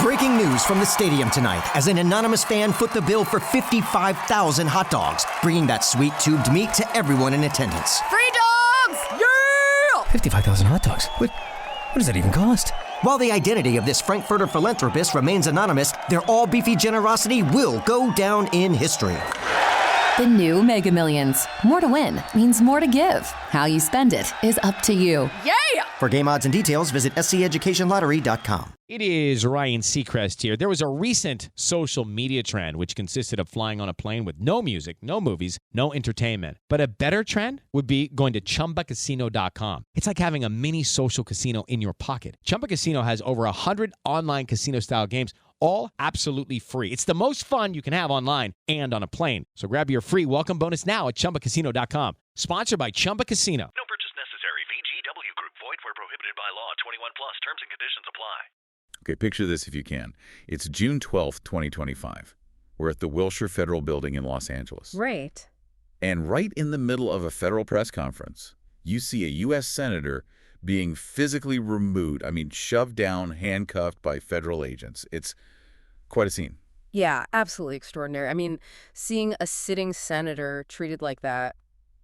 Breaking news from the stadium tonight as an anonymous fan foot the bill for 55,000 hot dogs, bringing that sweet tubed meat to everyone in attendance. Free dogs! Yeah! 55,000 hot dogs? What does that even cost? While the identity of this Frankfurter philanthropist remains anonymous, their all-beefy generosity will go down in history. The new Mega Millions. More to win means more to give. How you spend it is up to you. Yeah! For game odds and details, visit sceducationlottery.com. It is Ryan Seacrest here. There was a recent social media trend which consisted of flying on a plane with no music, no movies, no entertainment. But a better trend would be going to ChumbaCasino.com. It's like having a mini social casino in your pocket. Chumba Casino has over 100 online casino-style games, all absolutely free. It's the most fun you can have online and on a plane. So grab your free welcome bonus now at ChumbaCasino.com. Sponsored by Chumba Casino. No purchase necessary. VGW Group. Void where prohibited by law. 21 plus. Terms and conditions apply. Okay, picture this if you can. It's June 12th, 2025. We're at the Wilshire Federal Building in Los Angeles. Right. And right in the middle of a federal press conference, you see a U.S. senator being physically removed, shoved down, handcuffed by federal agents. It's quite a scene. Yeah, absolutely extraordinary. Seeing a sitting senator treated like that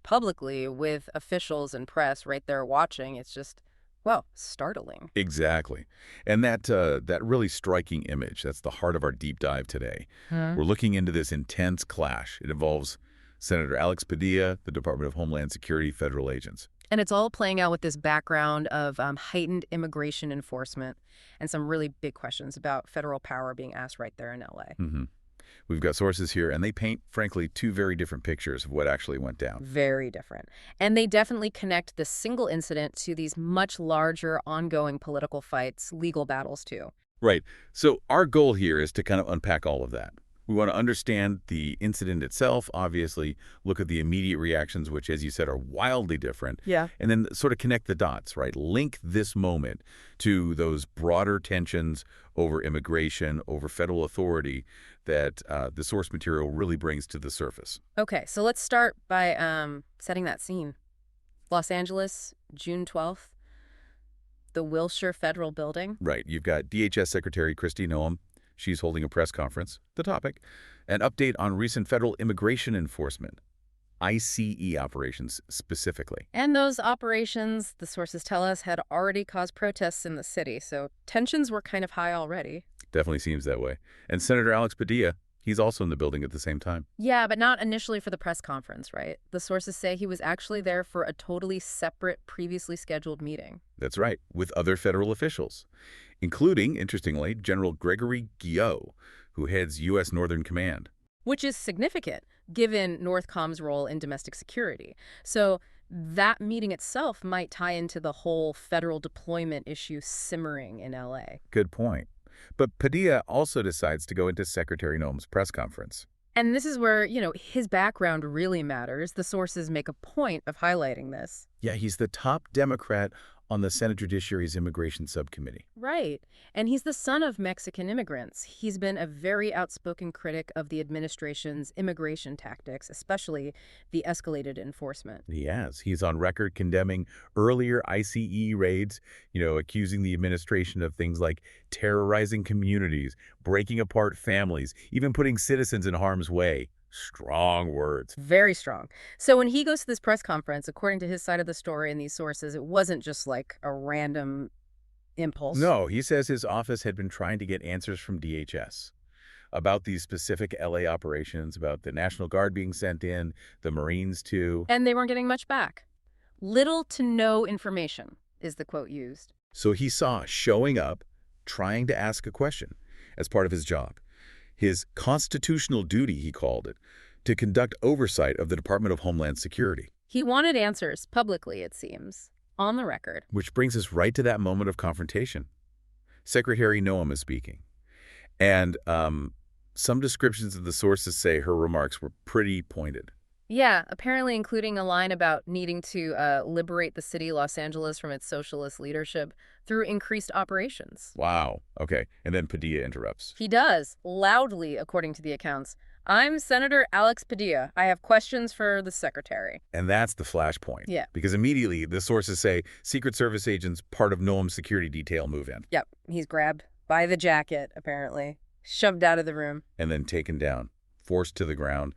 publicly with officials and press right there watching, it's just, well, startling. Exactly. And that really striking image, that's the heart of our deep dive today. We're looking into this intense clash. It involves Senator Alex Padilla, the Department of Homeland Security, federal agents. And it's all playing out with this background of heightened immigration enforcement and some really big questions about federal power being asked right there in L.A. We've got sources here, and they paint, frankly, two very different pictures of what actually went down. Very different. And they definitely connect the single incident to these much larger, ongoing political fights, legal battles, too. Right. So our goal here is to kind of unpack all of that. We want to understand the incident itself, obviously, look at the immediate reactions, which, as you said, are wildly different. Yeah. And then sort of connect the dots, right? Link this moment to those broader tensions over immigration, over federal authority that the source material really brings to the surface. Okay, so let's start by setting that scene. Los Angeles, June 12th, the Wilshire Federal Building. Right. You've got DHS Secretary Kristi Noem. She's holding a press conference. The topic, an update on recent federal immigration enforcement, ICE operations specifically. And those operations, the sources tell us, had already caused protests in the city, so tensions were kind of high already. Definitely seems that way. And Senator Alex Padilla, he's also in the building at the same time. Yeah, but not initially for the press conference, right? The sources say he was actually there for a totally separate, previously scheduled meeting. That's right, with other federal officials, including, interestingly, General Gregory Guillot, who heads U.S. Northern Command. Which is significant, given Northcom's role in domestic security. So that meeting itself might tie into the whole federal deployment issue simmering in L.A. Good point. But Padilla also decides to go into Secretary Noem's press conference. And this is where, his background really matters. The sources make a point of highlighting this. Yeah, he's the top Democrat on the Senate Judiciary's Immigration Subcommittee. Right. And he's the son of Mexican immigrants. He's been a very outspoken critic of the administration's immigration tactics, especially the escalated enforcement. He has. He's on record condemning earlier ICE raids, accusing the administration of things like terrorizing communities, breaking apart families, even putting citizens in harm's way. Strong words. Very strong. So when he goes to this press conference, according to his side of the story and these sources, it wasn't just like a random impulse. No, he says his office had been trying to get answers from DHS about these specific LA operations, about the National Guard being sent in, the Marines too. And they weren't getting much back. Little to no information is the quote used. So he saw showing up, trying to ask a question as part of his job. His constitutional duty, he called it, to conduct oversight of the Department of Homeland Security. He wanted answers publicly, it seems, on the record. Which brings us right to that moment of confrontation. Secretary Noem is speaking. And some descriptions of the sources say her remarks were pretty pointed. Yeah, apparently including a line about needing to liberate the city, Los Angeles, from its socialist leadership through increased operations. Wow. Okay. And then Padilla interrupts. He does, loudly, according to the accounts. I'm Senator Alex Padilla. I have questions for the secretary. And that's the flashpoint. Yeah. Because immediately the sources say Secret Service agents part of Noem's security detail move in. Yep. He's grabbed by the jacket, apparently, shoved out of the room. And then taken down, forced to the ground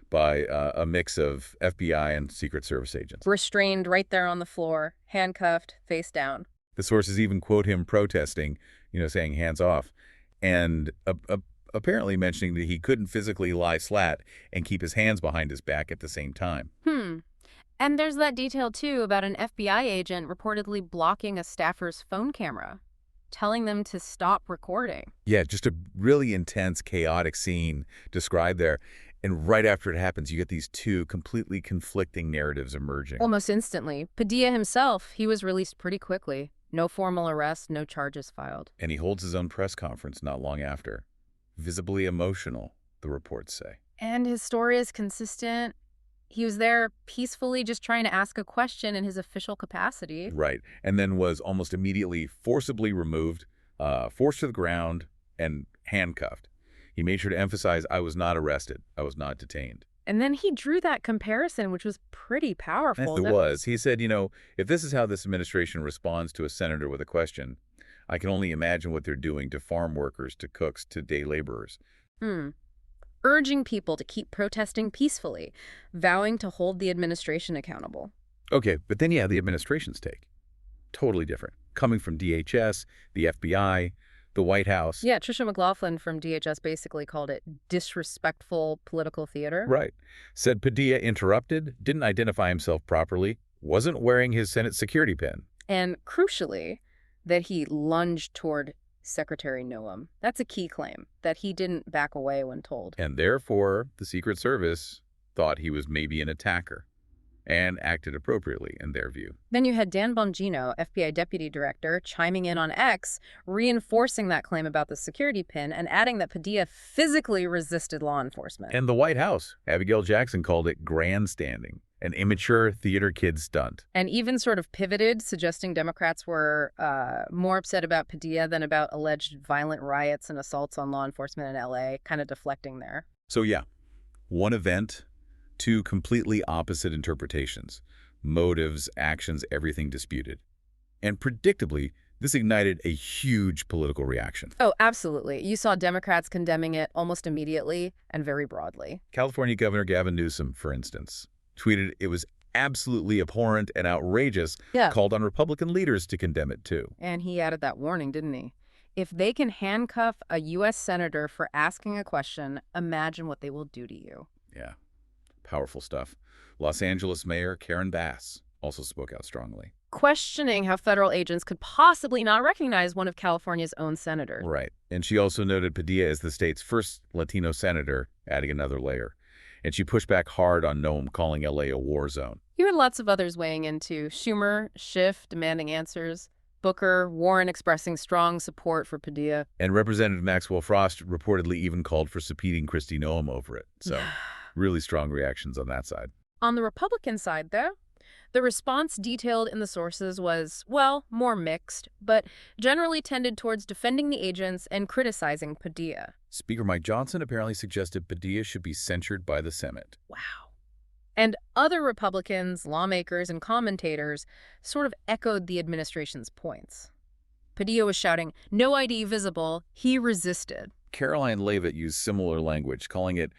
by a mix of FBI and Secret Service agents. Restrained right there on the floor, handcuffed, face down. The sources even quote him protesting, saying hands off, and apparently mentioning that he couldn't physically lie flat and keep his hands behind his back at the same time. And there's that detail, too, about an FBI agent reportedly blocking a staffer's phone camera, telling them to stop recording. Yeah, just a really intense, chaotic scene described there. And right after it happens, you get these two completely conflicting narratives emerging. Almost instantly. Padilla himself, he was released pretty quickly. No formal arrest, no charges filed. And he holds his own press conference not long after. Visibly emotional, the reports say. And his story is consistent. He was there peacefully just trying to ask a question in his official capacity. Right. And then was almost immediately forcibly removed, forced to the ground, and handcuffed. He made sure to emphasize, I was not arrested. I was not detained. And then he drew that comparison, which was pretty powerful. It was. He said, if this is how this administration responds to a senator with a question, I can only imagine what they're doing to farm workers, to cooks, to day laborers. Urging people to keep protesting peacefully, vowing to hold the administration accountable. Okay, but then, the administration's take. Totally different. Coming from DHS, the FBI, the White House. Yeah, Tricia McLaughlin from DHS basically called it disrespectful political theater. Right. Said Padilla interrupted, didn't identify himself properly, wasn't wearing his Senate security pin. And crucially, that he lunged toward Secretary Noam. That's a key claim, that he didn't back away when told. And therefore, the Secret Service thought he was maybe an attacker and acted appropriately in their view. Then you had Dan Bongino, FBI Deputy Director, chiming in on X, reinforcing that claim about the security pin and adding that Padilla physically resisted law enforcement. And the White House, Abigail Jackson, called it grandstanding, an immature theater kid stunt. And even sort of pivoted, suggesting Democrats were more upset about Padilla than about alleged violent riots and assaults on law enforcement in L.A., kind of deflecting there. So one event, two completely opposite interpretations, motives, actions, everything disputed. And predictably, this ignited a huge political reaction. Oh, absolutely. You saw Democrats condemning it almost immediately and very broadly. California Governor Gavin Newsom, for instance, tweeted it was absolutely abhorrent and outrageous, called on Republican leaders to condemn it too. And he added that warning, didn't he? If they can handcuff a U.S. senator for asking a question, imagine what they will do to you. Yeah. Powerful stuff. Los Angeles Mayor Karen Bass also spoke out strongly. Questioning how federal agents could possibly not recognize one of California's own senators. Right. And she also noted Padilla as the state's first Latino senator, adding another layer. And she pushed back hard on Noam, calling L.A. a war zone. You had lots of others weighing in, too. Schumer, Schiff demanding answers. Booker, Warren expressing strong support for Padilla. And Representative Maxwell Frost reportedly even called for subpoenaing Kristi Noem over it. So really strong reactions on that side. On the Republican side, though, the response detailed in the sources was, well, more mixed, but generally tended towards defending the agents and criticizing Padilla. Speaker Mike Johnson apparently suggested Padilla should be censured by the Senate. Wow. And other Republicans, lawmakers, and commentators sort of echoed the administration's points. Padilla was shouting, "No ID visible." He resisted. Caroline Leavitt used similar language, calling it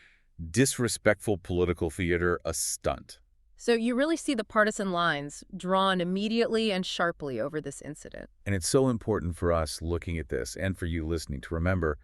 disrespectful political theater, a stunt. So you really see the partisan lines drawn immediately and sharply over this incident. And it's so important for us looking at this and for you listening to remember,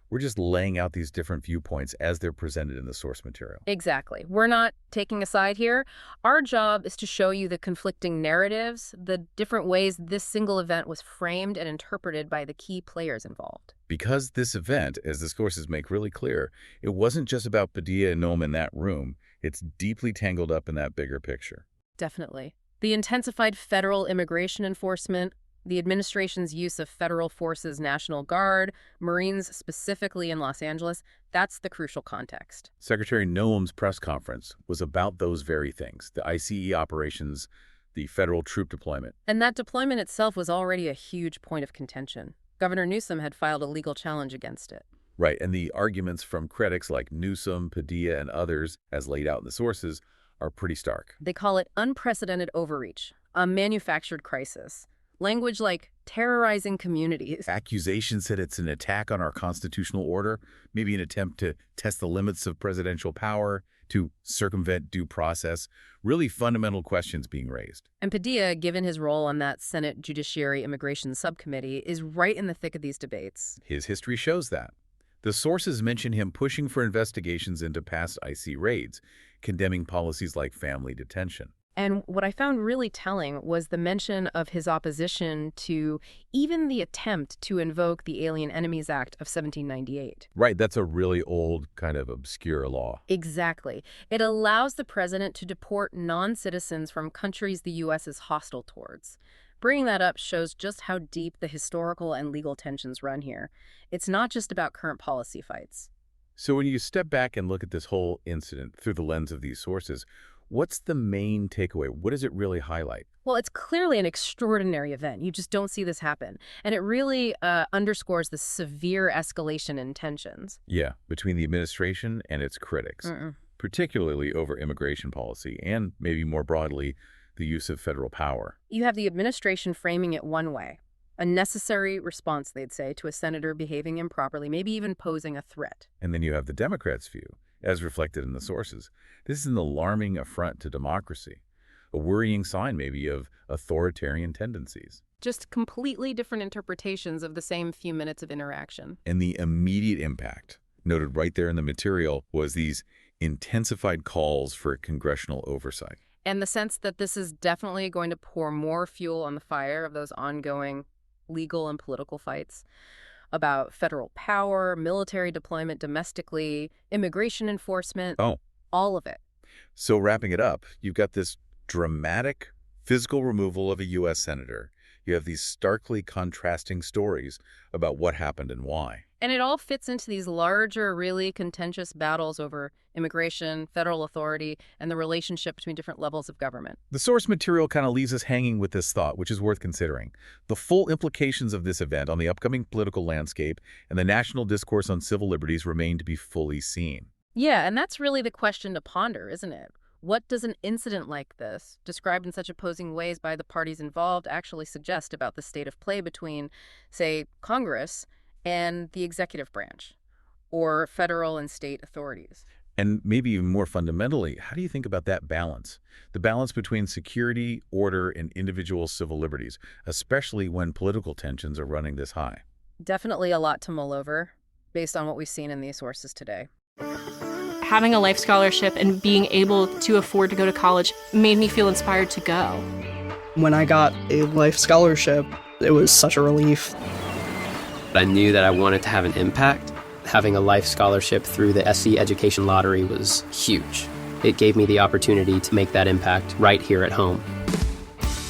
we're just laying out these different viewpoints as they're presented in the source material. Exactly. We're not taking a side here. Our job is to show you the conflicting narratives, the different ways this single event was framed and interpreted by the key players involved. Because this event, as the sources make really clear, it wasn't just about Padilla and Noam in that room. It's deeply tangled up in that bigger picture. Definitely. The intensified federal immigration enforcement, the administration's use of federal forces, National Guard, Marines specifically in Los Angeles, that's the crucial context. Secretary Noam's press conference was about those very things, the ICE operations, the federal troop deployment. And that deployment itself was already a huge point of contention. Governor Newsom had filed a legal challenge against it. Right, and the arguments from critics like Newsom, Padilla, and others, as laid out in the sources, are pretty stark. They call it unprecedented overreach, a manufactured crisis. Language like terrorizing communities. Accusations that it's an attack on our constitutional order, maybe an attempt to test the limits of presidential power, to circumvent due process. Really fundamental questions being raised. And Padilla, given his role on that Senate Judiciary Immigration Subcommittee, is right in the thick of these debates. His history shows that. The sources mention him pushing for investigations into past IC raids, condemning policies like family detention. And what I found really telling was the mention of his opposition to even the attempt to invoke the Alien Enemies Act of 1798. Right, that's a really old, kind of obscure law. Exactly. It allows the president to deport non-citizens from countries the U.S. is hostile towards. Bringing that up shows just how deep the historical and legal tensions run here. It's not just about current policy fights. So when you step back and look at this whole incident through the lens of these sources, what's the main takeaway? What does it really highlight? Well, it's clearly an extraordinary event. You just don't see this happen. And it really underscores the severe escalation in tensions. Yeah, between the administration and its critics, particularly over immigration policy and maybe more broadly, the use of federal power. You have the administration framing it one way, a necessary response, they'd say, to a senator behaving improperly, maybe even posing a threat. And then you have the Democrats' view, as reflected in the sources. This is an alarming affront to democracy, a worrying sign maybe of authoritarian tendencies. Just completely different interpretations of the same few minutes of interaction. And the immediate impact, noted right there in the material, was these intensified calls for congressional oversight. And the sense that this is definitely going to pour more fuel on the fire of those ongoing legal and political fights about federal power, military deployment domestically, immigration enforcement, all of it. So wrapping it up, you've got this dramatic physical removal of a U.S. senator. You have these starkly contrasting stories about what happened and why. And it all fits into these larger, really contentious battles over immigration, federal authority, and the relationship between different levels of government. The source material kind of leaves us hanging with this thought, which is worth considering. The full implications of this event on the upcoming political landscape and the national discourse on civil liberties remain to be fully seen. Yeah, and that's really the question to ponder, isn't it? What does an incident like this, described in such opposing ways by the parties involved, actually suggest about the state of play between, say, Congress and the executive branch, or federal and state authorities? And maybe even more fundamentally, how do you think about that balance? The balance between security, order, and individual civil liberties, especially when political tensions are running this high? Definitely a lot to mull over, based on what we've seen in these sources today. Having a life scholarship and being able to afford to go to college made me feel inspired to go. When I got a life scholarship, it was such a relief. I knew that I wanted to have an impact. Having a life scholarship through the SC Education Lottery was huge. It gave me the opportunity to make that impact right here at home.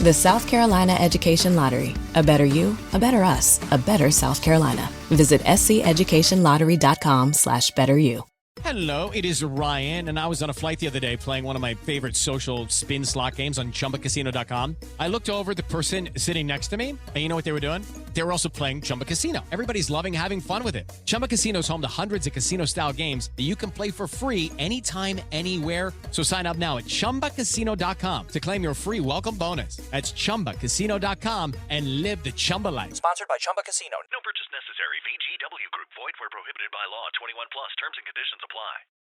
The South Carolina Education Lottery. A better you, a better us, a better South Carolina. Visit sceducationlottery.com/betteryou. Hello, it is Ryan, and I was on a flight the other day playing one of my favorite social spin slot games on ChumbaCasino.com. I looked over at the person sitting next to me, and you know what they were doing? They were also playing Chumba Casino. Everybody's loving having fun with it. Chumba Casino is home to hundreds of casino-style games that you can play for free anytime, anywhere. So sign up now at ChumbaCasino.com to claim your free welcome bonus. That's ChumbaCasino.com and live the Chumba life. Sponsored by Chumba Casino. No purchase necessary. VGW Group. Void where prohibited by law. 21 plus. Terms and conditions apply.